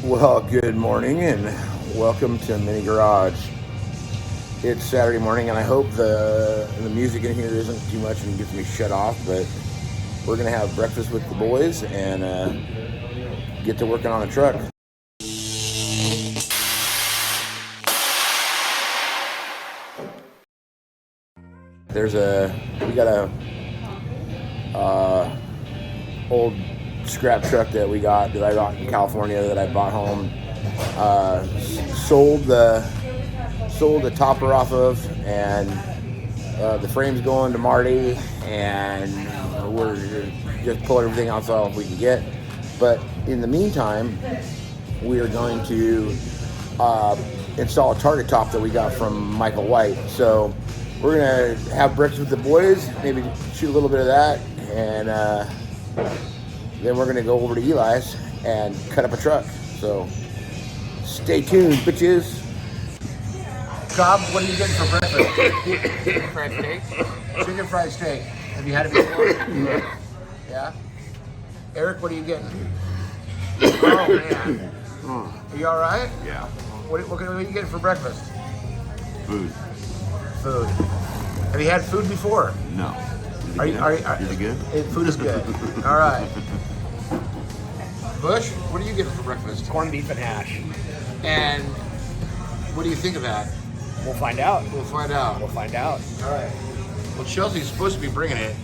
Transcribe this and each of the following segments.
Well, good morning and welcome to Mini Garage. It's Saturday morning, and I hope the music in here isn't too much and gets me shut off. But we're gonna have breakfast with the boys and get to working on the truck. We got a old scrap truck that I got in California that I bought home. Sold the topper off of, and the frame's going to Marty, and we're just pulling everything out so we can get. But in the meantime, we are going to install a targa top that we got from Michael White. So we're gonna have breakfast with the boys, maybe shoot a little bit of that, and then we're gonna go over to Eli's and cut up a truck. So stay tuned, bitches. Cobb, what are you getting for breakfast? Chicken fried steak. Chicken fried steak. Have you had it before? Yeah. Eric, what are you getting? Oh man. Are you all right? Yeah. What are you getting for breakfast? Food. Food. Have you had food before? No. Is it good? Food is good. All right. Bush, what are you getting for breakfast? Corned beef and hash. And what do you think of that? We'll find out. We'll find out. We'll find out. All right. Well, Chelsea's supposed to be bringing it.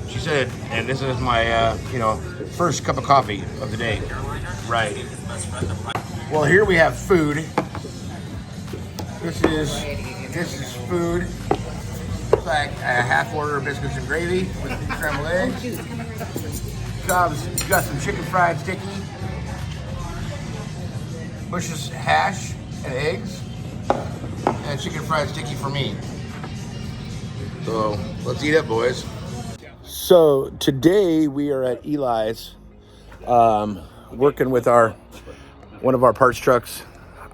She said, and this is my, first cup of coffee of the day. Right. Well, here we have food. This is food. It's like a half order of biscuits and gravy with scrambled eggs. Cobb's got some chicken fried sticky. Bush's hash and eggs. And chicken fried sticky for me. So let's eat up, boys. So today we are at Eli's, working with one of our parts trucks,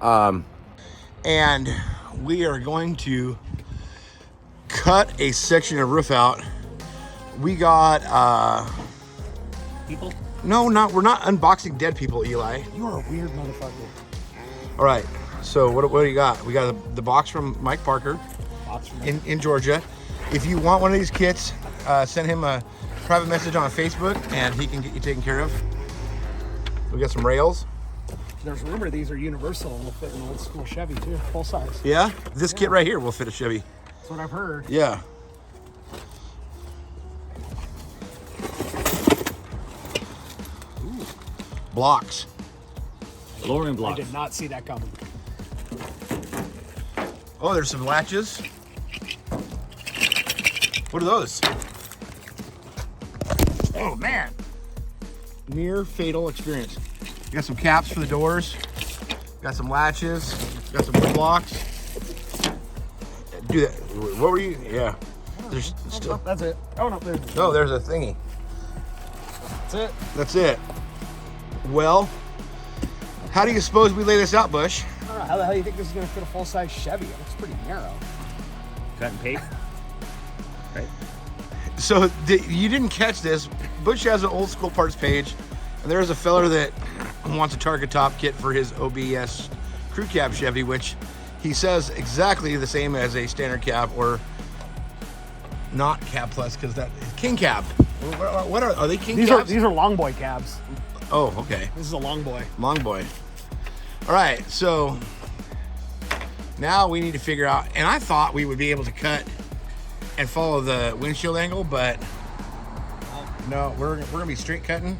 and we are going to cut a section of roof out. We got People? No, we're not unboxing dead people, Eli. You are a weird motherfucker. All right. So what do you got? We got the box from Mike Parker in Georgia. If you want one of these kits, send him a private message on Facebook, and he can get you taken care of. We got some rails. There's rumor these are universal and will fit an old school Chevy too, full size. Yeah, this kit right here will fit a Chevy. That's what I've heard. Yeah. Ooh. Blocks. Lowering I block. did not see that coming. Oh, there's some latches. What are those? Oh man. Near fatal experience. You got some caps for the doors. Got some latches. Got some wood blocks. Do that. What were you? Yeah. There's still. That's it. Oh no, there's. No, there's a thingy. That's it. That's it. Well, how do you suppose we lay this out, Bush? I don't know, how the hell do you think this is going to fit a full size Chevy? It looks pretty narrow. Cut and paste. Right? So you didn't catch this. Bush has an old school parts page, and there's a feller that wants a targa top kit for his OBS crew cab Chevy, which he says exactly the same as a standard cab, or not cab plus, because that is king cab. What are they king cabs? These are long boy cabs. Oh, okay. This is a long boy. Long boy. All right, so now we need to figure out, and I thought we would be able to cut and follow the windshield angle, but no, we're gonna be straight cutting.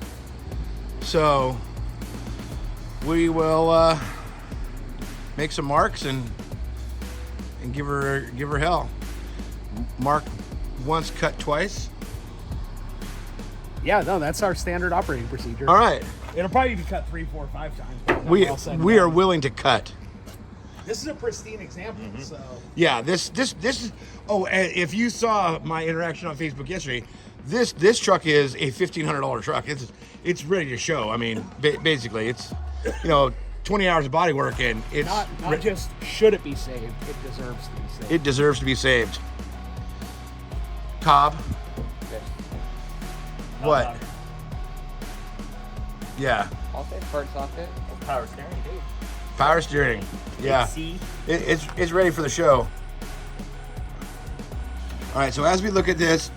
So we will make some marks and give her hell. Mark once, cut twice. Yeah, no, that's our standard operating procedure. All right. It'll probably be cut 3, 4, 5 times. but We all said and are done. willing to cut. This is a pristine example, so. Yeah, this is. Oh, and if you saw my interaction on Facebook yesterday, this truck is a $1,500 truck. It's ready to show. I mean, basically, it's 20 hours of body work, and it's Not just should it be saved, it deserves to be saved. it deserves to be saved. Cobb. What? Yeah. I'll say first socket. Power steering, dude. Power steering. Yeah. See? It's ready for the show. All right, so as we look at this,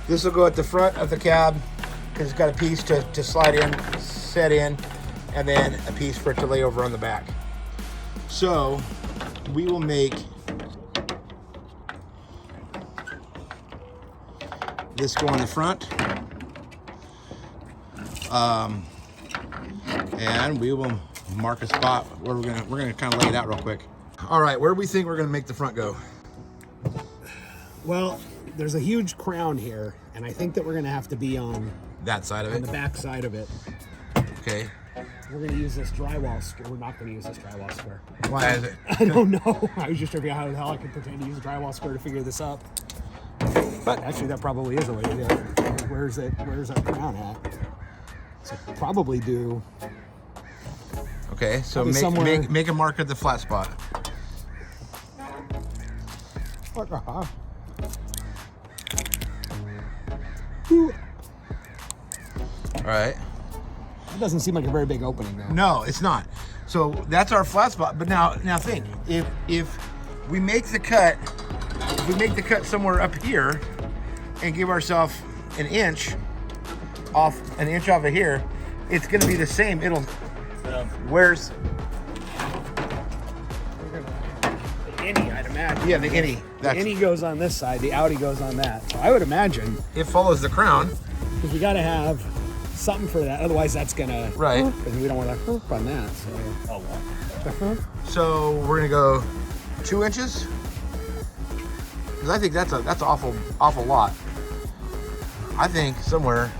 this will go at the front of the cab because it's got a piece to slide in, set in, and then a piece for it to lay over on the back. So we will make this go on the front. And we will mark a spot where we're gonna kind of lay it out real quick. All right, where do we think we're gonna make the front go? Well, there's a huge crown here, and I think that we're gonna have to be on That side of it. the back side of it. Okay. We're gonna use this drywall square. We're not gonna use this drywall square. Why is it? I don't know. I was just trying to figure out how the hell I could pretend to use a drywall square to figure this up. But actually, that probably is a way to do it. Where's our crown at? So probably do. Okay, so Probably somewhere- make a mark at the flat spot. What the hell? All right. That doesn't seem like a very big opening, though. No, it's not. So that's our flat spot. But now think, if we make the cut, somewhere up here, and give ourselves an inch off of here, it's going to be the same. Where's The innie, I'd imagine. the innie? The innie goes on this side, the outie goes on that. So I would imagine, It follows the crown. because we got to have something for that. Otherwise, that's gonna Right. Because we don't want to hoop on that. So Oh, well. So we're gonna go 2 inches. Because I think that's awful lot. I think somewhere.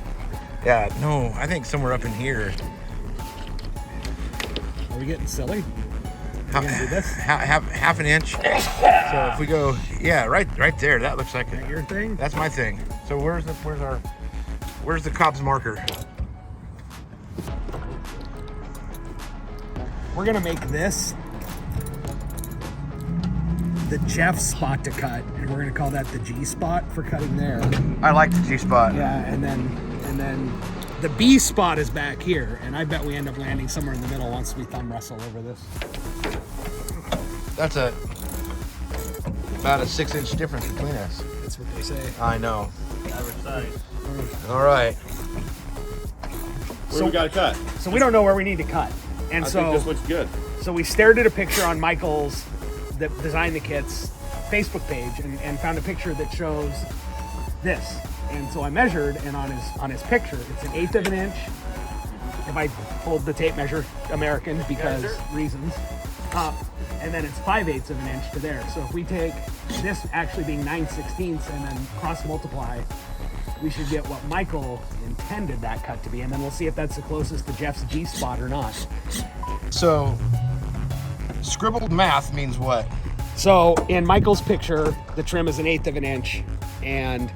Yeah, no, I think somewhere up in here. are we getting silly? We're gonna do this. Half an inch. So if we go, right there. That looks like Is that your thing? That's my thing. So where's the cop's marker? We're gonna make this the Jeff spot to cut, and we're gonna call that the G spot for cutting there. I like the G spot. Yeah, and then the B spot is back here, and I bet we end up landing somewhere in the middle once we thumb wrestle over this. That's about a 6-inch difference between us. That's what they say. I know. Average size. All right. Where we got to cut? So we don't know where we need to cut, and I so think this looks good. So we stared at a picture on Michael's, that designed the kits, Facebook page, and found a picture that shows this. And so I measured, and on his picture, it's 1/8 of an inch. If I hold the tape measure American because reasons, and then it's 5/8 of an inch to there. So if we take this actually being 9/16 and then cross multiply, we should get what Michael intended that cut to be, and then we'll see if that's the closest to Jeff's G spot or not. So scribbled math means what? So in Michael's picture, the trim is 1/8 of an inch, and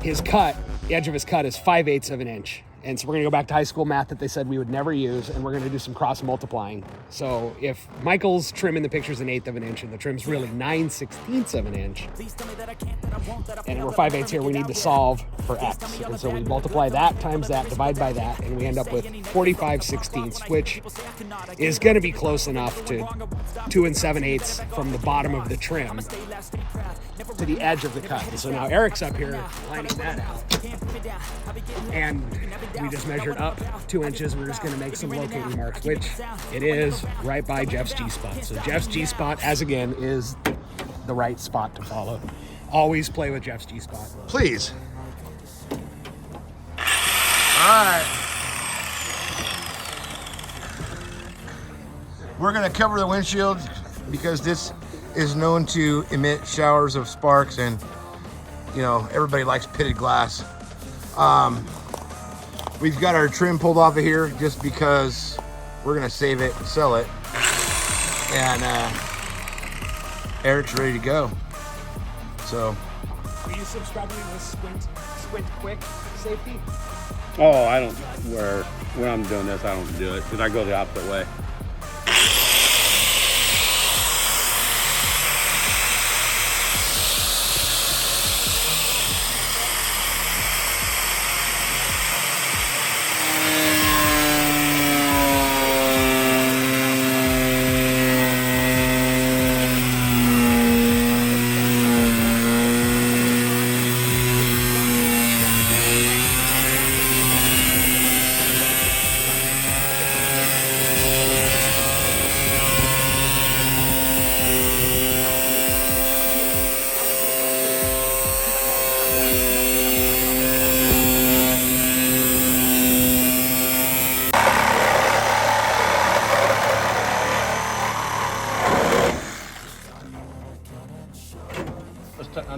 his cut, the edge of his cut, is 5/8 of an inch. And so we're gonna go back to high school math that they said we would never use, and we're gonna do some cross multiplying. So if Michael's trim in the picture is 1/8 of an inch, and the trim's really 9/16 of an inch, and we're 5/8 here, we need to solve for x. And so we multiply that times that, divide by that, and we end up with 45/16, which is gonna be close enough to 2 7/8 from the bottom of the trim to the edge of the cut. And so now Eric's up here lining that out. And we just measured up 2 inches. We're just gonna make some locating marks, which it is right by Jeff's G spot. So Jeff's G spot, as again, is the right spot to follow. Always play with Jeff's G spot. Please. All right. We're gonna cover the windshield because this is known to emit showers of sparks, and you know everybody likes pitted glass. We've got our trim pulled off of here just because we're gonna save it and sell it, and Eric's ready to go. So Are you subscribing to this Squint Quick safety? Oh, I don't, when I'm doing this, I don't do it because I go the opposite way.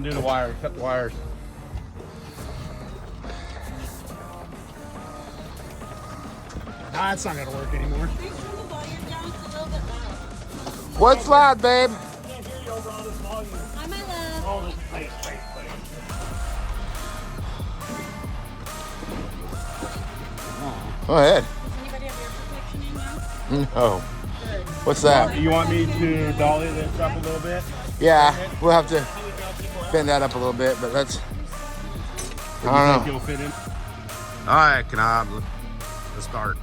do the wire. Cut the wires. Nah, it's not gonna work anymore. What's loud, babe? Hi, my love. Go ahead. Does anybody have ear protection in now? No. What's that? You want me to dolly this up a little bit? Yeah, we'll have to bend that up a little bit, but let's. I I don't think know. it'll fit in. All right, let's start.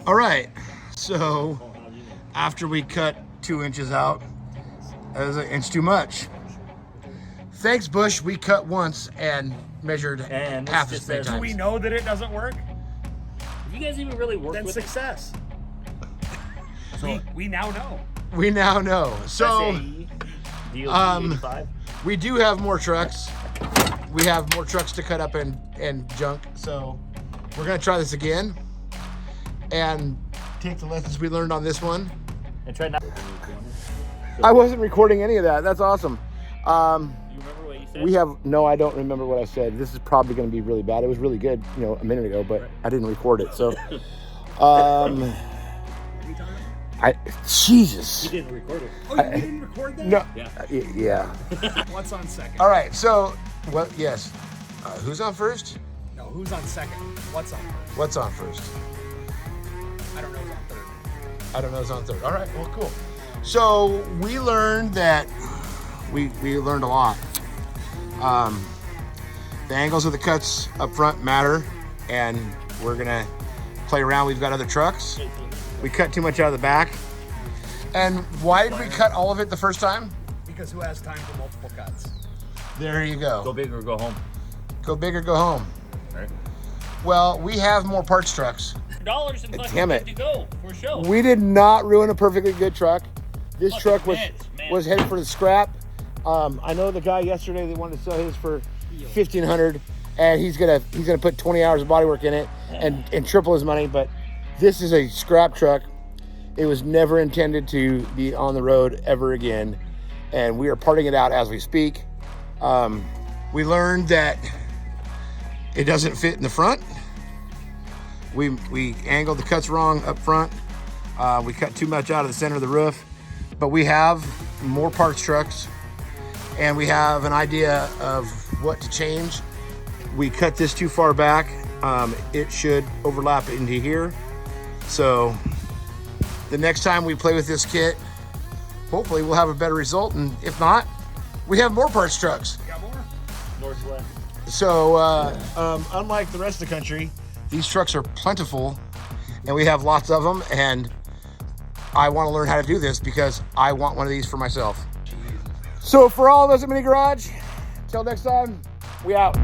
All right, so after we cut 2 inches out, that was an inch too much. Thanks, Bush. We cut once and measured And half this as just many says, Do we times. know that it doesn't work? You guys even really work Then with success. So, We now know. We now know. So SAE, DOT um, 85. we do have more trucks. We have more trucks to cut up and junk. So we're gonna try this again and take the lessons we learned on this one. And try not. I wasn't recording any of that. That's awesome. You remember what you said? We have no. I don't remember what I said. This is probably going to be really bad. It was really good, a minute ago, but I didn't record it. So, Jesus. You didn't record it. Oh, you didn't record that? No. Yeah. Yeah. What's on second? All right. So, well, yes. Who's on first? No, who's on second? What's on first? What's on first? I don't know who's on third. I don't know who's on third. All right. Well, cool. So we learned that we learned a lot. The angles of the cuts up front matter, and we're gonna play around. We've got other trucks. We cut too much out of the back. And why did we cut all of it the first time? Because who has time for multiple cuts? There you go. Go big or go home. Go big or go home. Right. Well, we have more parts trucks. $1 and fucking Damn it. good to go for a show. We did not ruin a perfectly good truck. This Fucking truck was minutes, man. was headed for the scrap. I know the guy yesterday that wanted to sell his for $1,500, and he's gonna put 20 hours of bodywork in it and triple his money. But this is a scrap truck. It was never intended to be on the road ever again, and we are parting it out as we speak. We learned that it doesn't fit in the front. We angled the cuts wrong up front. We cut too much out of the center of the roof, but we have more parts trucks and we have an idea of what to change. We cut this too far back. It should overlap into here. So the next time we play with this kit, hopefully we'll have a better result. And if not, we have more parts trucks. Got more? Northwest. So unlike the rest of the country, these trucks are plentiful and we have lots of them, and I want to learn how to do this because I want one of these for myself. So for all of us at Mini Garage, until next time, we out.